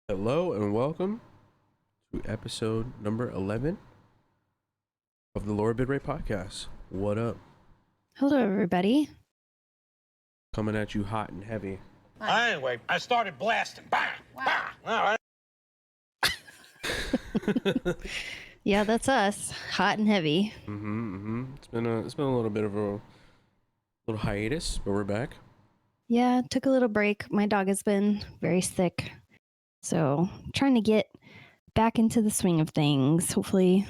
Hello and welcome to episode number 11 of the LowerBitrate Podcast. What up? Hello, everybody. Coming at you hot and heavy. Anyway, I started blasting. Bang! Bang! All right. Yeah, that's us. Hot and heavy. It's been a little bit of a little hiatus, but we're back. Yeah, took a little break. My dog has been very sick. So, trying to get back into the swing of things. Hopefully,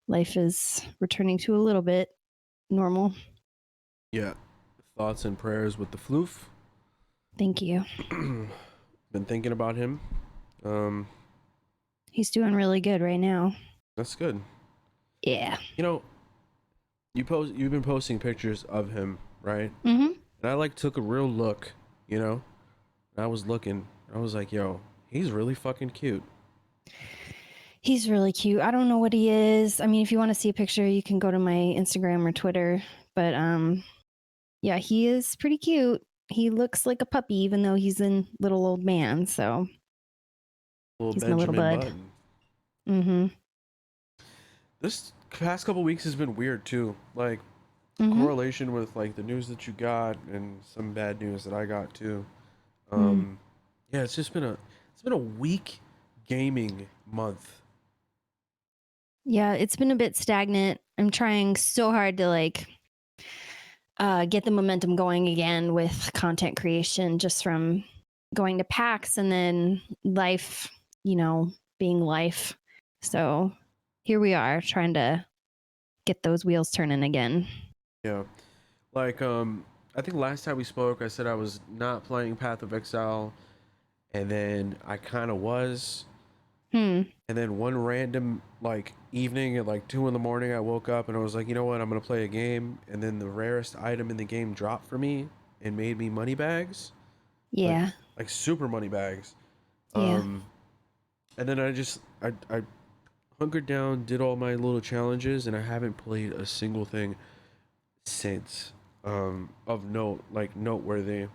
life is returning to a little bit normal. Yeah. Thoughts and prayers with the floof. Thank you. Been thinking about him. He's doing really good right now. That's good. Yeah. You know, you've been posting pictures of him, right? Mm-hmm. And I took a real look, and I was looking. I was like, yo, he's really fucking cute. He's really cute. I don't know what he is. I mean, if you want to see a picture, you can go to my Instagram or Twitter. But yeah, he is pretty cute. He looks like a puppy, even though he's a little old man. So Little he's my little Benjamin bud. Button. Mm-hmm. This past couple weeks has been weird too. Correlation with the news that you got and some bad news that I got too. Yeah, it's been a weak gaming month. Yeah, it's been a bit stagnant. I'm trying so hard to get the momentum going again with content creation, just from going to PAX and then life, being life. So here we are trying to get those wheels turning again. Yeah. I think last time we spoke I said I was not playing Path of Exile, and then I kind of was. And then one random evening at 2 in the morning I woke up and I was like, you know what, I'm gonna play a game, and then the rarest item in the game dropped for me and made me money bags. Yeah. Like super money bags. Yeah. And then I hunkered down, did all my little challenges, and I haven't played a single thing since of note, noteworthy.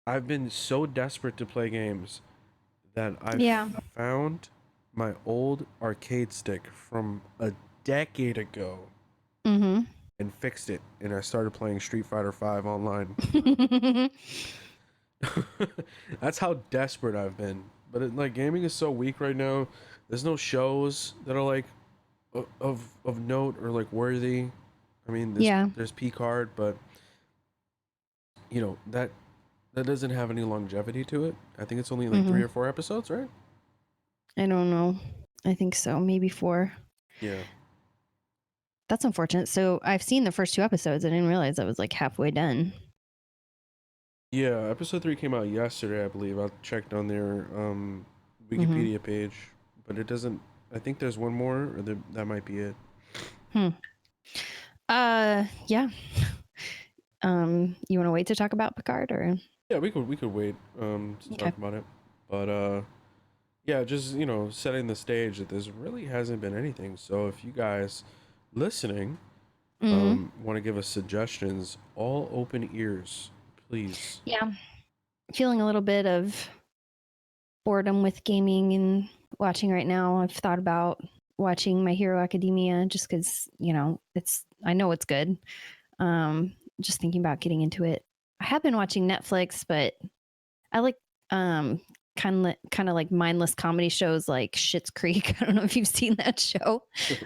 I've been so desperate to play games that I found my old arcade stick from a decade ago and fixed it, and I started playing Street Fighter 5 online. That's how desperate I've been. But gaming is so weak right now. There's no shows that are of note or worthy. I mean, there's P-Card, but that doesn't have any longevity to it. I think it's only 3 or 4 episodes, right? I don't know. I think so. Maybe 4. Yeah. That's unfortunate. So I've seen the first 2 episodes. I didn't realize I was halfway done. Yeah, episode 3 came out yesterday, I believe. I checked on their Wikipedia page, but it doesn't. I think there's one more, or that might be it. Yeah. You want to wait to talk about Picard, or? Yeah, we could wait to talk about it, but yeah, just setting the stage that there really hasn't been anything. So if you guys listening want to give us suggestions, all open ears, please. Yeah. Feeling a little bit of boredom with gaming and watching right now. I've thought about watching My Hero Academia just because, I know it's good. Just thinking about getting into it. I have been watching Netflix, but I like kind of like mindless comedy shows like Schitt's Creek. I don't know if you've seen that show,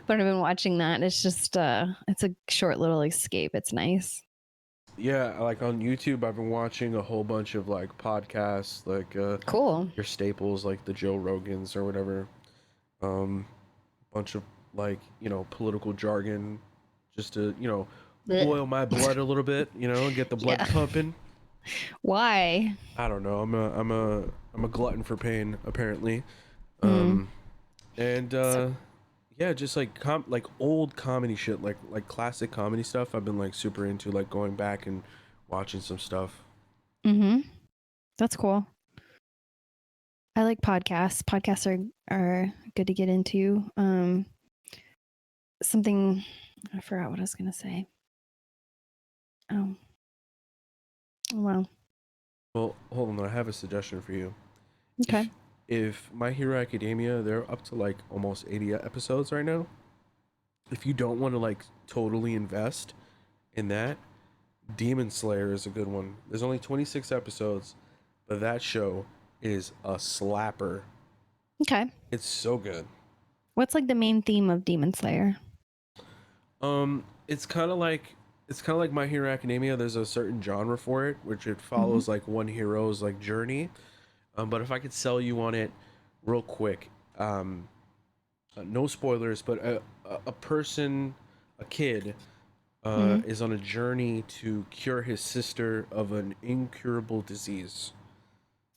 but I've been watching that. It's just it's a short little escape. It's nice. Yeah, on YouTube, I've been watching a whole bunch of podcasts, Cool. your staples, like the Joe Rogans or whatever. Bunch of political jargon, just to boil my blood a little bit, get the blood pumping. Why? I don't know. I'm a glutton for pain, apparently. Yeah, just old comedy shit, like classic comedy stuff. I've been super into going back and watching some stuff. That's cool. I like podcasts. Podcasts are good to get into. Something I forgot what I was gonna say. Oh well. Well, hold on. I have a suggestion for you. Okay. If My Hero Academia, they're up to like almost 80 episodes right now. If you don't want to like totally invest in that, Demon Slayer is a good one. There's only 26 episodes, but that show is a slapper. Okay. It's so good. What's like the main theme of Demon Slayer? It's kind of like My Hero Academia. There's a certain genre for it, which it Mm-hmm. follows like one hero's like journey. But if I could sell you on it real quick, no spoilers, but a person, a kid, Mm-hmm. is on a journey to cure his sister of an incurable disease.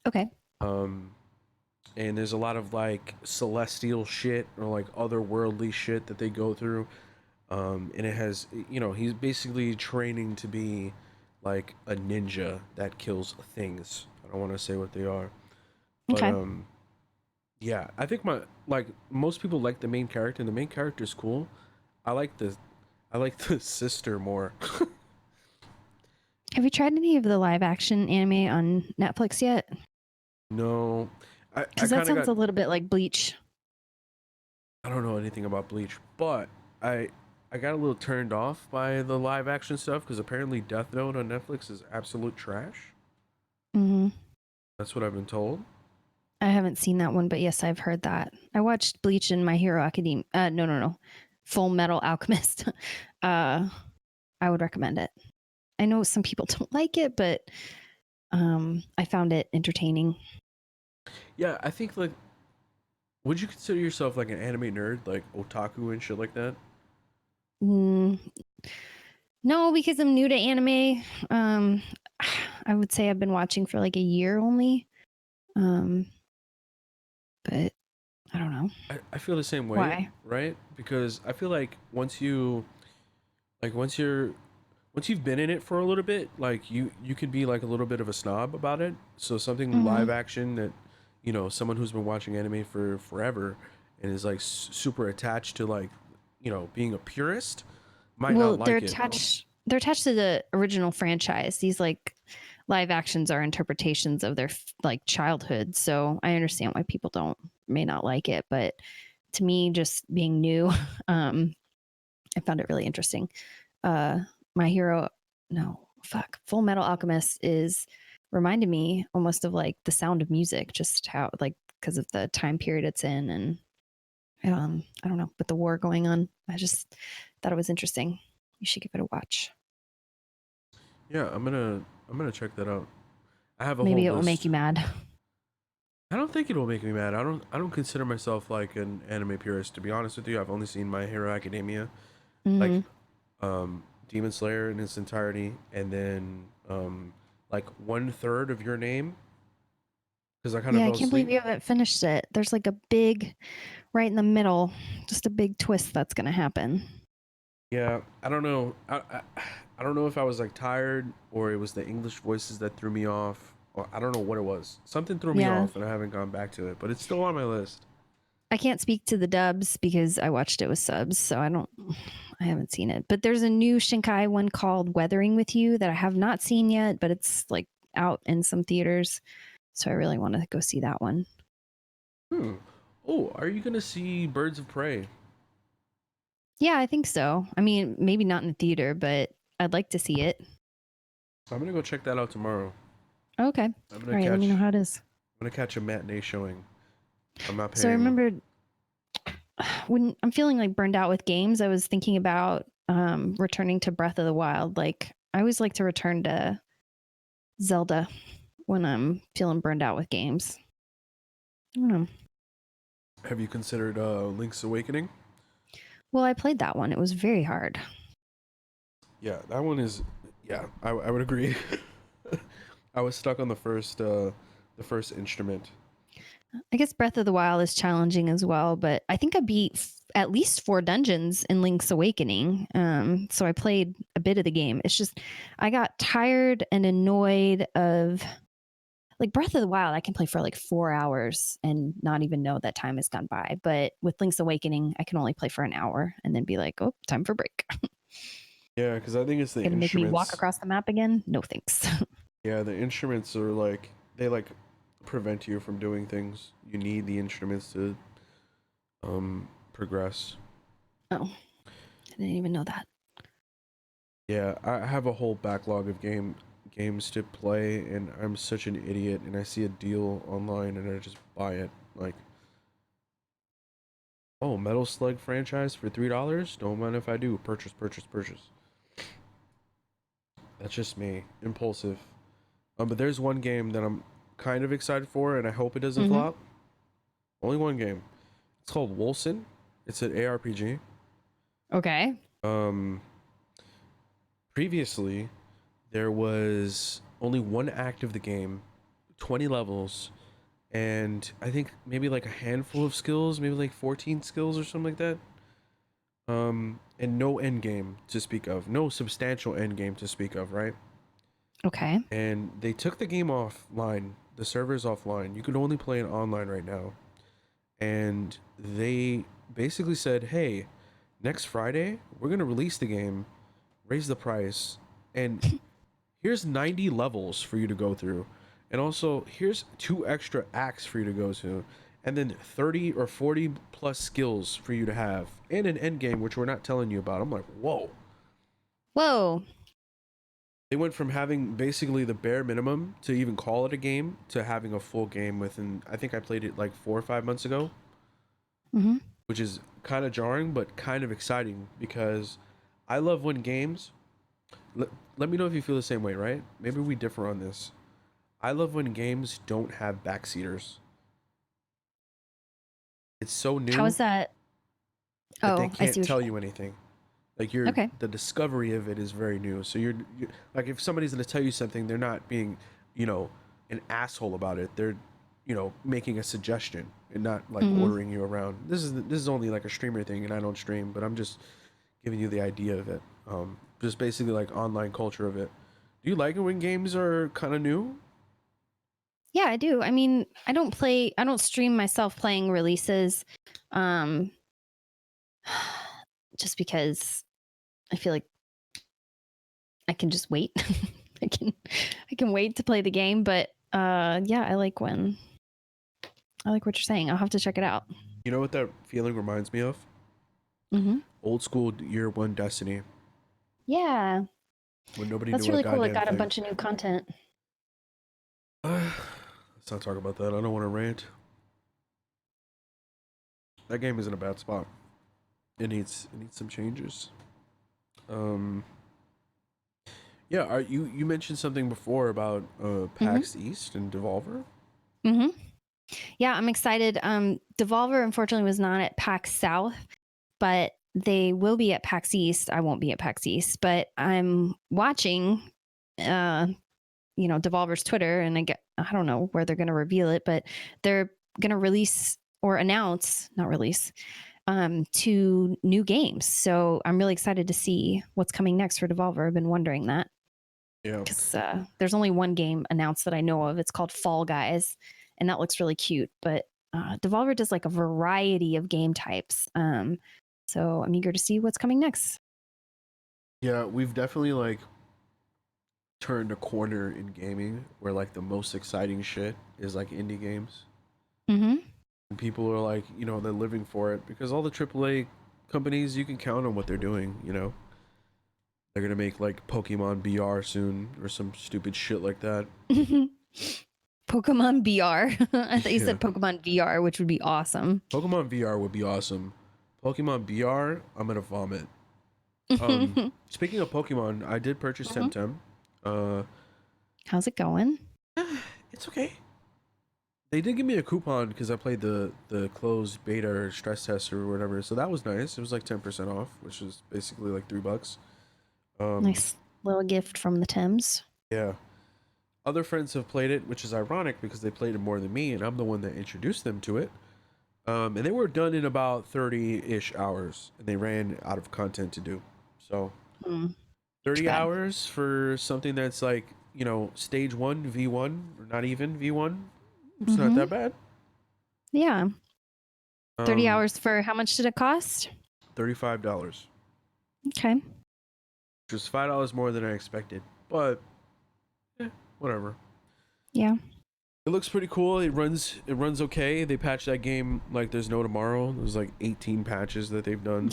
Okay. Um, and there's a lot of like celestial shit or like otherworldly shit that they go through. And it has, he's basically training to be like a ninja that kills things. I don't want to say what they are, but Okay. yeah, I think most people like the main character, and the main character is cool. I like the sister more. Have you tried any of the live action anime on Netflix yet? No, I Because that kind of sounds got a little bit like Bleach. I don't know anything about Bleach, but I got a little turned off by the live action stuff because apparently Death Note on Netflix is absolute trash. Mm-hmm. That's what I've been told. I haven't seen that one, but yes, I've heard that. I watched Bleach and My Hero Academia. No. Full Metal Alchemist. I would recommend it. I know some people don't like it, but I found it entertaining. Yeah, I think like, would you consider yourself like an anime nerd, like otaku and shit like that? Mm, no, because I'm new to anime. I would say I've been watching for like a year only. But I don't know I feel the same way, why. right? Because I feel like once you're once you've been in it for a little bit, like you can be like a little bit of a snob about it. So something Mm-hmm. live action that, someone who's been watching anime for forever and is like super attached to like, being a purist might Well, not they're like it. attached. They're attached to the original franchise. These like live actions are interpretations of their like childhood. So I understand why people may not like it, but to me, just being new, I found it really interesting. My hero, no, fuck, Full Metal Alchemist is reminded me almost of like The Sound of Music, just how like because of the time period it's in, and I don't know, with the war going on, I just thought it was interesting. You should give it a watch. Yeah, I'm gonna check that out. I have a whole Maybe it will make list. you mad. I don't think it will make me mad. I don't consider myself like an anime purist, to be honest with you. I've only seen My Hero Academia, like Mm-hmm. Demon Slayer in its entirety, and then like 1/3 of Your Name because I kind of Yeah, I fell can't believe asleep. you haven't finished it. There's like a big, right in the middle, just a big twist that's going to happen. Yeah, I don't know. I don't know if I was like tired or it was the English voices that threw me off. Or I don't know what it was. Something threw me Yeah. off, and I haven't gone back to it, but it's still on my list. I can't speak to the dubs because I watched it with subs, so I haven't seen it. But there's a new Shinkai one called Weathering with You that I have not seen yet, but it's like out in some theaters. So I really want to go see that one. Hmm. Oh, are you gonna see Birds of Prey? Yeah, I think so. I mean, maybe not in the theater, but I'd like to see it. I'm gonna go check that out tomorrow. Okay. I'm All gonna right, let me know catch. how it is. I'm gonna catch a matinee showing. I'm not So I paying. remembered when I'm feeling like burned out with games, I was thinking about returning to Breath of the Wild. Like I always like to return to Zelda when I'm feeling burned out with games. I don't know. Have you considered Link's Awakening? Well, I played that one. It was very hard. Yeah, that one is. Yeah, I would agree. I was stuck on the first instrument. I guess Breath of the Wild is challenging as well, but I think I beat at least 4 dungeons in Link's Awakening. So I played a bit of the game. It's just I got tired and annoyed of like Breath of the Wild. I can play for like 4 hours and not even know that time has gone by. But with Link's Awakening, I can only play for an hour and then be like, oh, time for break. Yeah, because I think it's the Gonna make me walk instruments. across the map again? No thanks. Yeah, the instruments are like they like prevent you from doing things. You need the instruments to progress. Oh, I didn't even know that. Yeah, I have a whole backlog of games to play, and I'm such an idiot. And I see a deal online, and I just buy it. Like, oh, Metal Slug franchise for $3. Don't mind if I do. Purchase, purchase, purchase. That's just me, impulsive. But there's one game that I'm kind of excited for, and I hope it doesn't Mm-hmm. flop. Only one game. It's called Wolcen. It's an ARPG. Okay. Um, Previously, there was only one act of the game, 20 levels, and I think maybe like a handful of skills, maybe like 14 skills or something like that. And no end game to speak of, no substantial end game to speak of, right? Okay. And they took the game offline, the server's offline. You can only play it online right now. And they basically said, hey, next Friday, we're going to release the game, raise the price, and here's 90 levels for you to go through. And also, here's 2 extra acts for you to go to. And then 30 or 40 plus skills for you to have. And an end game, which we're not telling you about. I'm like, whoa. Whoa. They went from having basically the bare minimum to even call it a game to having a full game within, I think I played it like 4 or 5 months ago, Mm-hmm. which is kind of jarring, but kind of exciting because I love when games, let me know if you feel the same way, right? Maybe we differ on this. I love when games don't have backseaters. It's so How new is that? that they Oh, I can't see what tell you're you anything. Like Okay. the discovery of it is very new. So you're like if somebody's gonna tell you something, they're not being, you know, an asshole about it. They're, making a suggestion and not like Mm-hmm. ordering you around. This is only like a streamer thing, and I don't stream, but I'm just giving you the idea of it. Just basically like online culture of it. Do you like it when games are kind of new? Yeah, I do. I mean, I don't stream myself playing releases. Um, just because I feel like I can just wait. I can I can wait to play the game, but yeah, I like what you're saying. I'll have to check it out. You know what that feeling reminds me of? Mm-hmm. Old school year one Destiny Yeah, when nobody that's knew a really cool. It goddamn got a thing. bunch of new content. Let's not talk about that. I don't want to rant. That game is in a bad spot. It needs some changes. Um, yeah. You mentioned something before about Mm-hmm. PAX East and Devolver? Mm-hmm. Yeah, I'm excited. Devolver unfortunately was not at PAX South, but they will be at PAX East. I won't be at PAX East, but I'm watching Devolver's Twitter, and I don't know where they're going to reveal it, but they're going to release or announce, not release, 2 new games. So I'm really excited to see what's coming next for Devolver. I've been wondering that Yeah. because there's only one game announced that I know of. It's called Fall Guys, and that looks really cute. But Devolver does like a variety of game types. So I'm eager to see what's coming next. Yeah, we've definitely like turned a corner in gaming where like the most exciting shit is like indie games. Mm-hmm. And people are like, they're living for it because all the AAA companies, you can count on what they're doing. They're gonna make like Pokemon BR soon or some stupid shit like that. Pokemon BR. I thought you Yeah. said Pokemon VR, which would be awesome. Pokemon VR would be awesome. Pokemon BR, I'm gonna vomit. Speaking of Pokemon, I did purchase Mhm. Temtem. Uh, How's it going? it's okay. They did give me a coupon because I played the closed beta or stress test or whatever, so that was nice. It was like 10% off, which is basically like $3. Nice little gift from the Thames. Yeah. Other friends have played it, which is ironic because they played it more than me, and I'm the one that introduced them to it. And they were done in about 30-ish hours, and they ran out of content to do. So 30 bad. hours for something that's like, stage 1, V1, or not even V1. It's not that bad. Yeah. 30 Um, hours for how much did it cost? $35, Okay. which was $5 more than I expected. But whatever. Yeah. It looks pretty cool. It runs okay. They patched that game like there's no tomorrow. There's like 18 patches that they've done.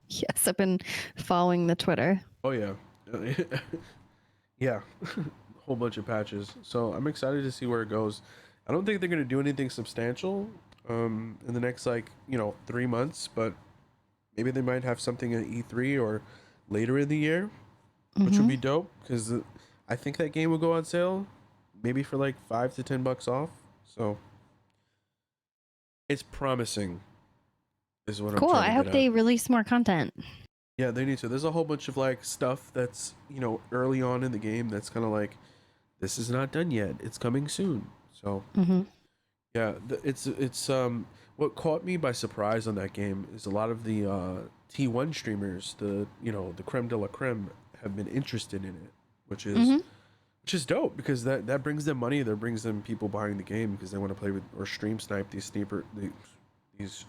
Yes, I've been following the Twitter. Oh yeah. Yeah. Whole bunch of patches. So I'm excited to see where it goes. I don't think they're gonna do anything substantial in the next 3 months, but maybe they might have something at E3 or later in the year, which would be dope because I think that game will go on sale maybe for like $5 to $10 off. So it's promising is what Cool. I'm trying I to hope get they at. release more content. Yeah, they need to. There's a whole bunch of like stuff that's, early on in the game that's kind of like, this is not done yet. It's coming soon. So yeah, it's what caught me by surprise on that game is a lot of the T1 streamers, the creme de la creme, have been interested in it, which is dope because that brings them money. That brings them people buying the game because they want to play with or stream snipe these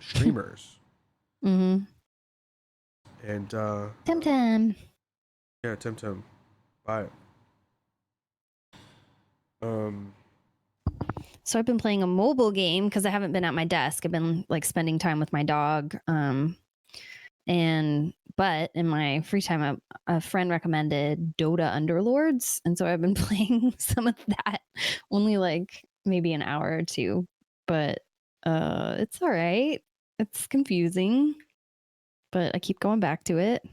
streamers. And Temtem. yeah, Temtem, buy it. So I've been playing a mobile game because I haven't been at my desk. I've been like spending time with my dog. But in my free time, a friend recommended Dota Underlords, and so I've been playing some of that. Only like maybe an hour or two, but it's all right. It's confusing, but I keep going back to it.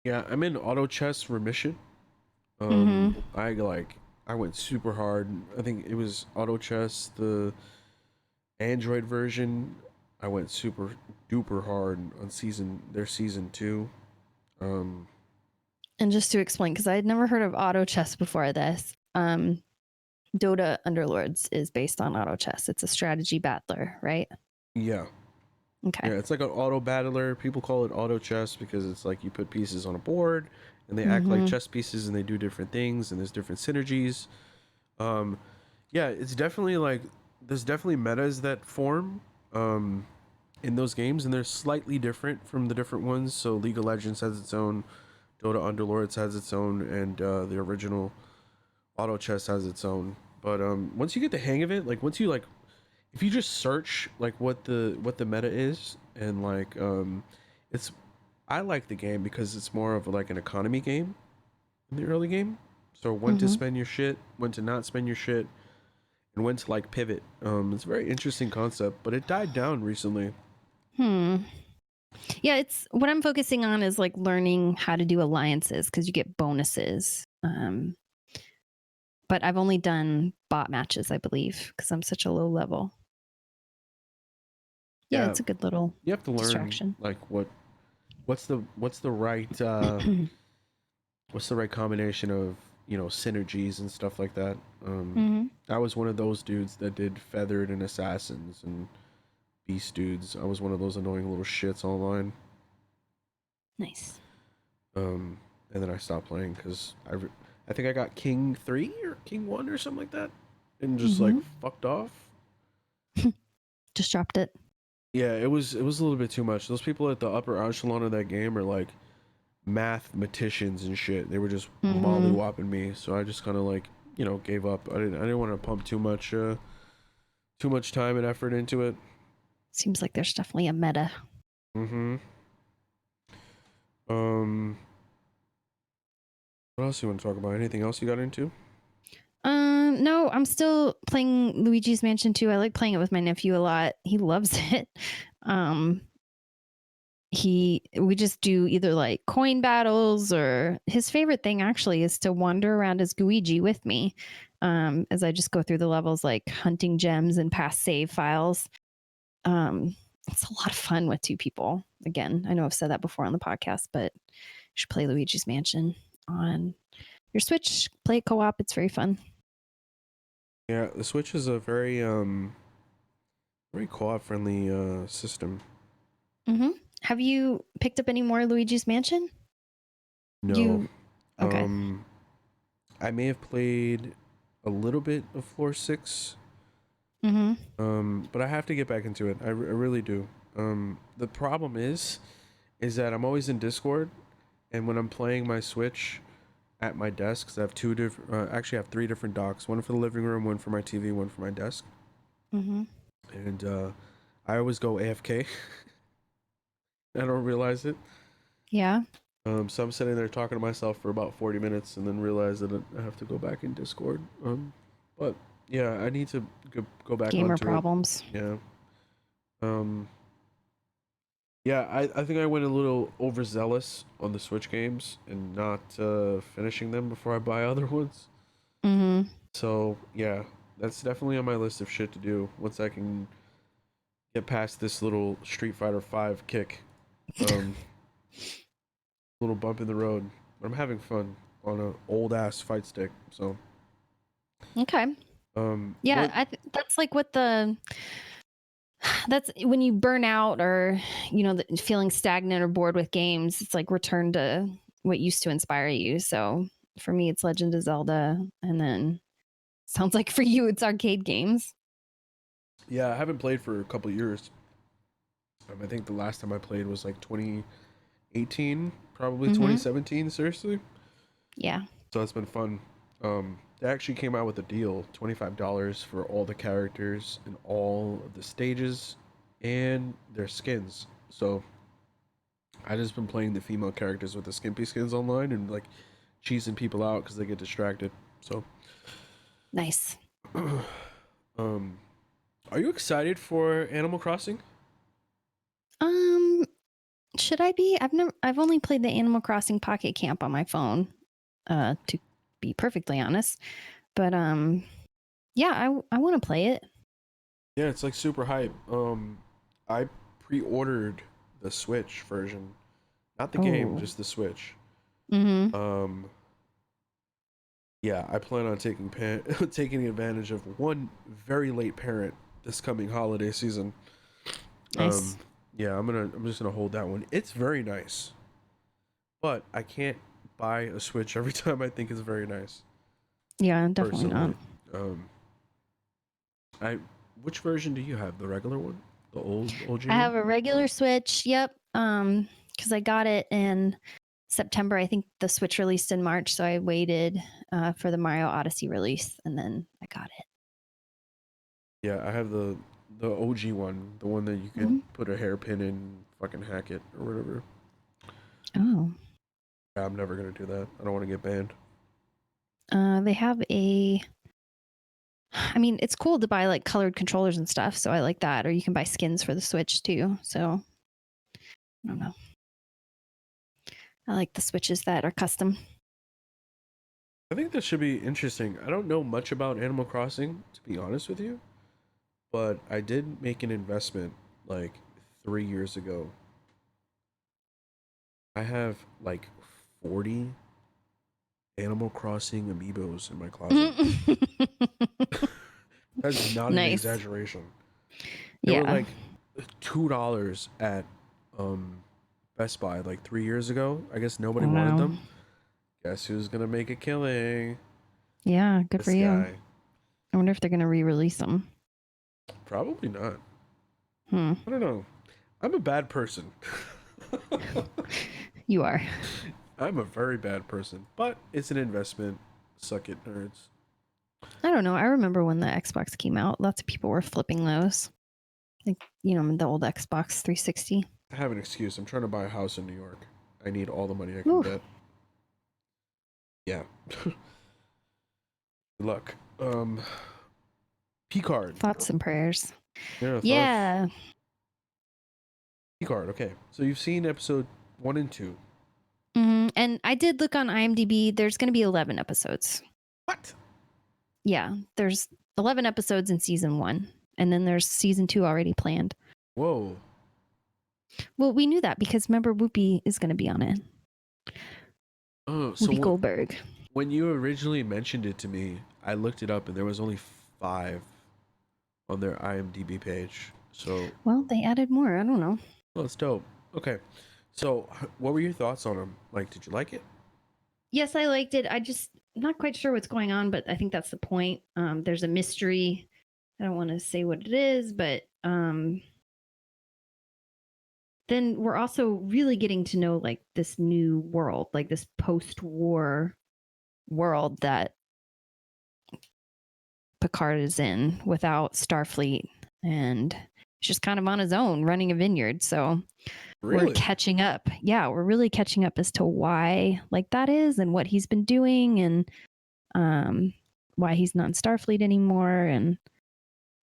Yeah, I'm in auto chess remission. I went super hard. I think it was auto chess, the Android version. I went super duper hard on season 2. And just to explain, because I had never heard of auto chess before this, Dota Underlords is based on auto chess. It's a strategy battler, right? Yeah. Okay. Yeah, it's like an auto battler. People call it auto chess because it's like you put pieces on a board and they act like chess pieces and they do different things and there's different synergies. Yeah, it's definitely like there's definitely metas that form in those games and they're slightly different from the different ones. So League of Legends has its own, Dota Underlords has its own, and the original auto chess has its own. But once you get the hang of it, like once you like if you just search like what the meta is and like it's I like the game because it's more of like an economy game in the early game. So when to spend your shit, when to not spend your shit, and when to like pivot. It's a very interesting concept, but it died down recently. Yeah, it's what I'm focusing on is like learning how to do alliances because you get bonuses. But I've only done bot matches, I believe, because I'm such a low level. Yeah, it's a good little You have to learn distraction. like what's the right what's the right combination of synergies and stuff like that. I was one of those dudes that did feathered and assassins and beast dudes. I was one of those annoying little shits online. Nice. And then I stopped playing because I think I got King 3 or King 1 or something like that and just like fucked off. Just dropped it. Yeah, it was a little bit too much. Those people at the upper echelon of that game are like mathematicians and shit. They were just mollywhopping me, so I just kind of like gave up. I didn't want to pump too much time and effort into it. Seems like there's definitely a meta. What else you want to talk about? Anything else you got into? No, I'm still playing Luigi's Mansion 2. I like playing it with my nephew a lot. He loves it. We just do either like coin battles or his favorite thing actually is to wander around as Luigi with me. As I just go through the levels like hunting gems and past save files. It's a lot of fun with two people. Again, I know I've said that before on the podcast, but you should play Luigi's Mansion on your Switch. Play it co-op. It's very fun. Yeah, the Switch is a very co-op friendly system. Have you picked up any more Luigi's Mansion? No. Okay. I may have played a little bit of Floor 6. But I have to get back into it. I really do. The problem is that I'm always in Discord, and when I'm playing my Switch, at my desk. 'Cause I have two different. Actually, I have three different docks. One for the living room, one for my TV, one for my desk. Mm-hmm. And I always go AFK. I don't realize it. Yeah. So I'm sitting there talking to myself for about 40 minutes, and then realize that I have to go back in Discord. But yeah, I need to go back Gamer onto it. problems. Yeah. Um. Yeah, I think I went a little overzealous on the Switch games and not finishing them before I buy other ones. Mm-hmm. So yeah, that's definitely on my list of shit to do once I can get past this little Street Fighter 5 kick. Um, little bump in the road. I'm having fun on an old ass fight stick. So Okay. Yeah, what? that's like what that's when you burn out or feeling stagnant or bored with games. It's like return to what used to inspire you. So for me, it's Legend of Zelda, and then sounds like for you, it's arcade games. Yeah, I haven't played for a couple years. I think the last time I played was like 2018, probably Mm-hmm. 2017. Seriously. Yeah. So it's been fun. They actually came out with a deal, $25 for all the characters and all of the stages and their skins. So I just been playing the female characters with the skimpy skins online and like cheesing people out because they get distracted. So, Nice. um, are you excited for Animal Crossing? Should I be? I've only played the Animal Crossing Pocket Camp on my phone, to be perfectly honest. But yeah, I want to play it. Yeah, it's like super hype. I pre-ordered the Switch version, not the game, Oh. just the Switch. Mm-hmm. Yeah, I plan on taking advantage of one very late parent this coming holiday season. Nice. Yeah, I'm just gonna hold that one. It's very nice, but I can't buy a Switch every time I think it's very nice. Yeah, definitely Personally, not. um, I which version do you have? The regular one, the old OG I one? have a regular Switch. Yep. Because I got it in September. I think the Switch released in March, so I waited for the Mario Odyssey release, and then I got it. Yeah, I have the OG one, the one that you could put a hairpin in, and fucking hack it or whatever. Oh. Yeah, I'm never gonna do that. I don't want to get banned. They have I mean, it's cool to buy like colored controllers and stuff, so I like that. Or you can buy skins for the Switch too. So I don't know. I like the Switches that are custom. I think that should be interesting. I don't know much about Animal Crossing, to be honest with you, but I did make an investment like 3 years ago. I have like 40 Animal Crossing amiibos in my closet. That's not an Nice. exaggeration. They were Yeah. like $2 at Best Buy like 3 years ago. I guess nobody wanted them. Guess who's gonna make a killing? Yeah, good This for you. guy. I wonder if they're gonna re-release them. Probably not. I don't know. I'm a bad person. You are. I'm a very bad person, but it's an investment. Suck it, nerds. I don't know. I remember when the Xbox came out, lots of people were flipping those. Like, the old Xbox 360. I have an excuse. I'm trying to buy a house in New York. I need all the money I can Ooh. get. Yeah. Good luck. P card. Thoughts and prayers. Yeah. P card. Okay. So you've seen episode 1 and 2. And I did look on IMDb. There's going to be 11 episodes. What? Yeah, there's 11 episodes in season 1, and then there's season 2 already planned. Whoa. Well, we knew that because remember Whoopi is going to be on it. Oh, Whoopi Goldberg. When you originally mentioned it to me, I looked it up and there was only 5 on their IMDb page. So. Well, they added more. I don't know. Oh, that's dope. Okay. So, what were your thoughts on them? Like, did you like it? Yes, I liked it. I just not quite sure what's going on, but I think that's the point. There's a mystery. I don't want to say what it is, but then we're also really getting to know like this new world, like this post-war world that Picard is in without Starfleet, and he's just kind of on his own running a vineyard. So Really? we're catching up. Yeah, we're really catching up as to why like that is and what he's been doing, and why he's not in Starfleet anymore, and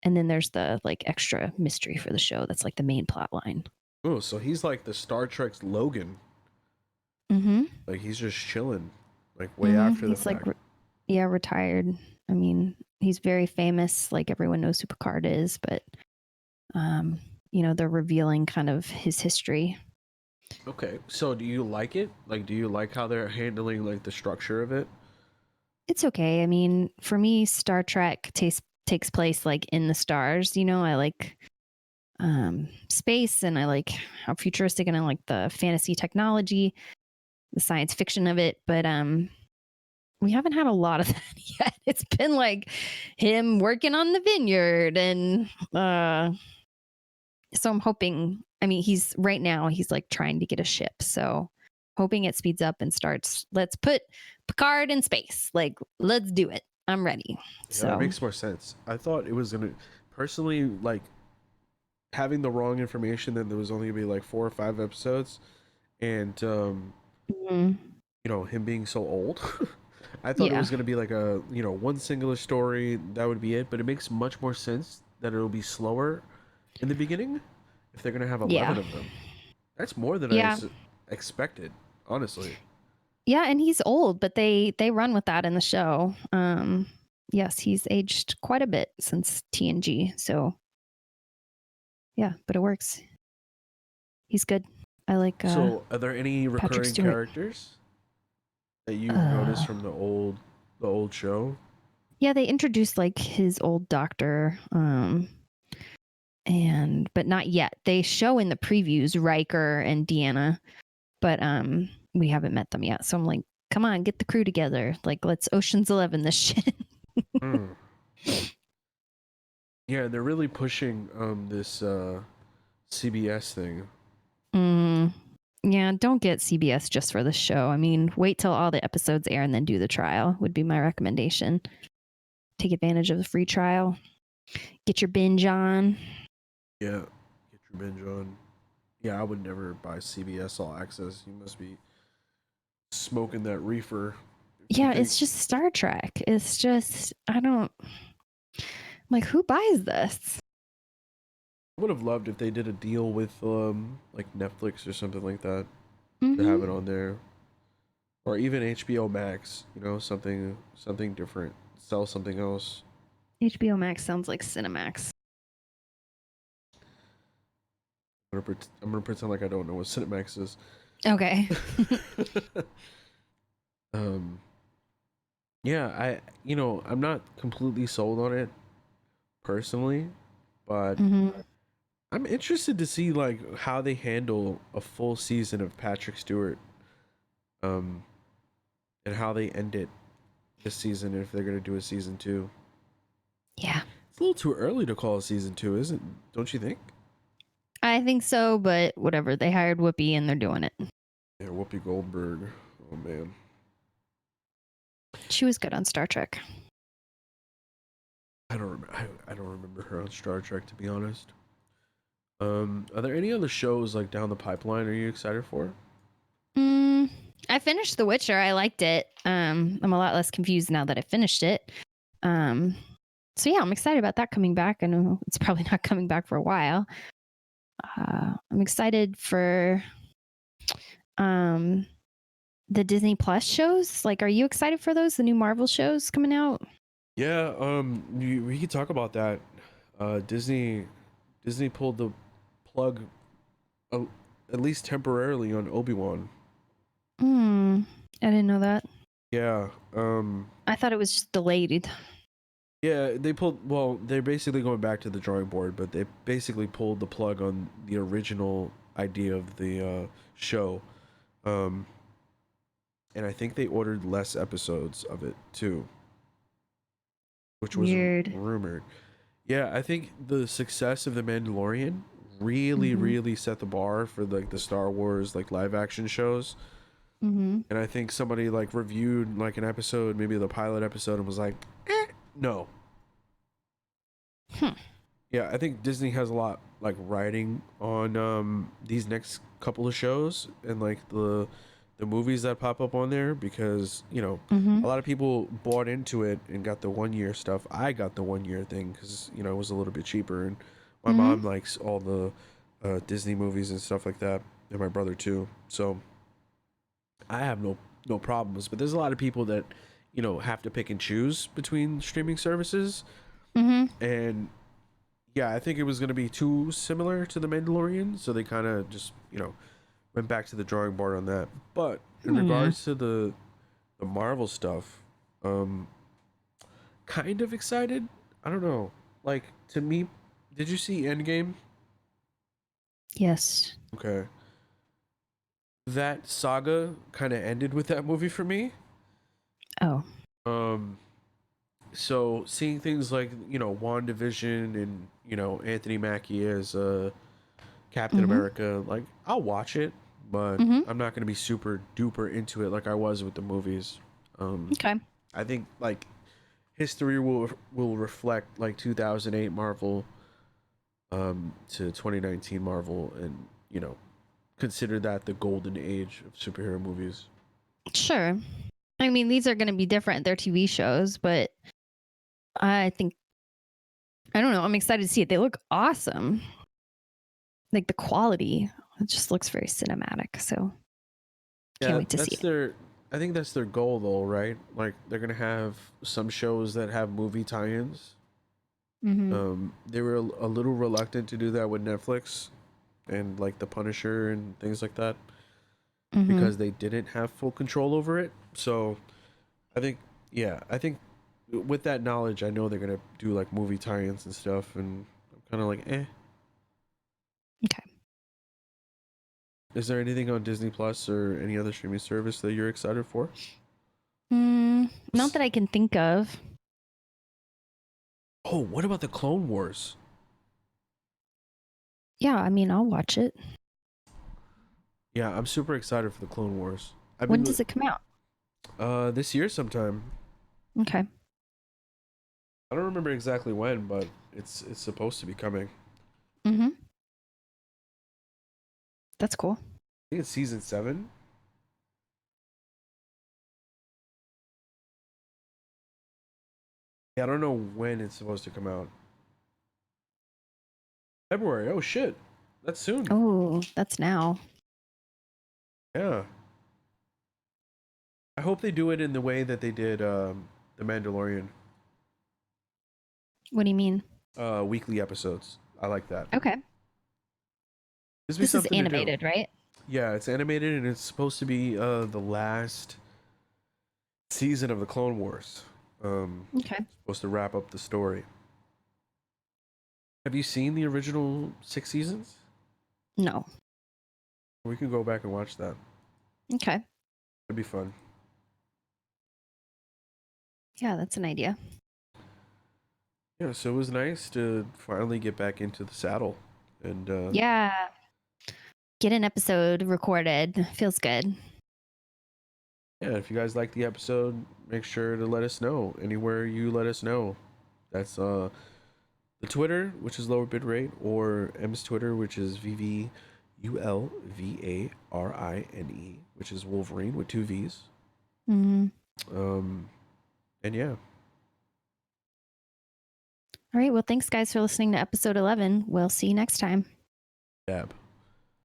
then there's the like extra mystery for the show that's like the main plot line. Oh, so he's like the Star Trek's Logan. Mm-hmm. Like he's just chilling, like way after the he's fact. like retired. I mean, he's very famous, like everyone knows who Picard is, but they're revealing kind of his history. Okay, so do you like it? Like, do you like how they're handling like the structure of it? It's okay. I mean, for me, Star Trek takes place like in the stars. I like space, and I like how futuristic, and I like the fantasy technology, the science fiction of it. But we haven't had a lot of that yet. It's been like him working on the vineyard, and so I'm hoping. I mean, he's like trying to get a ship, so hoping it speeds up and starts. Let's put Picard in space. Like, let's do it. I'm ready. Yeah, so that makes more sense. I thought it was gonna, personally, like having the wrong information that there was only gonna be like 4 or 5 episodes, and him being so old. I thought it was gonna be like a one singular story that would be it, but it makes much more sense that it'll be slower in the beginning if they're gonna have 11 of them. That's more than I expected, honestly. Yeah, and he's old, but they run with that in the show. Yes, he's aged quite a bit since TNG, so yeah, but it works. He's good. I like. So, are there any recurring characters that you've noticed from the old show? Yeah, they introduced like his old doctor, but not yet. They show in the previews Riker and Deanna, but we haven't met them yet. So I'm like, come on, get the crew together. Like, let's Ocean's 11 this shit. Yeah, they're really pushing this CBS thing. Yeah, don't get CBS just for the show. I mean, wait till all the episodes air and then do the trial would be my recommendation. Take advantage of the free trial. Get your binge on. Yeah, get your binge on. Yeah, I would never buy CBS All Access. You must be smoking that reefer. Yeah, it's just Star Trek. It's just, like, who buys this? I would have loved if they did a deal with like Netflix or something like that to have it on there, or even HBO Max. Something different. Sell something else. HBO Max sounds like Cinemax. I'm gonna pretend like I don't know what Cinemax is. Okay. Yeah, I'm not completely sold on it personally, but I'm interested to see like how they handle a full season of Patrick Stewart, and how they end it this season, if they're gonna do a season 2. Yeah, it's a little too early to call a season 2, isn't? Don't you think? I think so, but whatever. They hired Whoopi and they're doing it. Yeah, Whoopi Goldberg. Oh man, she was good on Star Trek. I don't remember her on Star Trek, to be honest. Are there any other shows like down the pipeline are you excited for? I finished The Witcher. I liked it. I'm a lot less confused now that I finished it. So yeah, I'm excited about that coming back. I know it's probably not coming back for a while. I'm excited for the Disney Plus shows. Like, are you excited for those? The new Marvel shows coming out? Yeah, we could talk about that. Disney pulled the plug, at least temporarily, on Obi-Wan. I didn't know that. Yeah. I thought it was just delayed. Yeah, they're basically going back to the drawing board, but they basically pulled the plug on the original idea of the show. And I think they ordered less episodes of it too, which was weird. Rumored. Yeah, I think the success of The Mandalorian really set the bar for like the Star Wars like live action shows. Mm-hmm. And I think somebody like reviewed like an episode, maybe the pilot episode, and was like, no. Yeah, I think Disney has a lot like riding on these next couple of shows and like the movies that pop up on there, because Mm-hmm. a lot of people bought into it and got the 1 year stuff. I got the 1 year thing because it was a little bit cheaper, and my Mm-hmm. mom likes all the Disney movies and stuff like that, and my brother too. So I have no problems. But there's a lot of people that have to pick and choose between streaming services, Mm-hmm. and yeah, I think it was going to be too similar to The Mandalorian, so they kind of just went back to the drawing board on that. But in regards to the Marvel stuff, kind of excited. I don't know. Like, to me, did you see Endgame? Yes. Okay. That saga kind of ended with that movie for me. Oh. So seeing things like WandaVision and Anthony Mackie as Captain America, like, I'll watch it, but I'm not gonna be super duper into it like I was with the movies. Okay. I think like history will reflect like 2008 Marvel to 2019 Marvel, and consider that the golden age of superhero movies. Sure. I mean, these are going to be different. They're TV shows, but I think, I don't know. I'm excited to see it. They look awesome. Like the quality, it just looks very cinematic. So can't wait to see it. I think that's their goal though, right? Like, they're gonna have some shows that have movie tie-ins. They were a little reluctant to do that with Netflix and like The Punisher and things like that, because they didn't have full control over it. So I think with that knowledge, I know they're gonna do like movie tie-ins and stuff, and I'm kind of like, eh. Okay. Is there anything on Disney Plus or any other streaming service that you're excited for? Not that I can think of. Oh, what about the Clone Wars? Yeah, I mean, I'll watch it. Yeah, I'm super excited for the Clone Wars. When does it come out? This year sometime. Okay. I don't remember exactly when, but it's supposed to be coming. That's cool. I think it's season 7. Yeah, I don't know when it's supposed to come out. February. Oh shit, that's soon. Oh, that's now. Yeah. I hope they do it in the way that they did The Mandalorian. What do you mean? Weekly episodes. I like that. Okay. This is animated, right? Yeah, it's animated, and it's supposed to be the last season of the Clone Wars. Okay. Supposed to wrap up the story. Have you seen the original 6 seasons? No. We can go back and watch that. Okay. It'd be fun. Yeah, that's an idea. Yeah, so it was nice to finally get back into the saddle, and yeah, get an episode recorded. Feels good. Yeah, if you guys like the episode, make sure to let us know anywhere you let us know. That's the Twitter, which is LowerBitrate, or M's Twitter, which is VVULVARINE, which is Wolverine with 2 V's. And yeah. All right. Well, thanks guys for listening to episode 11. We'll see you next time. Dab.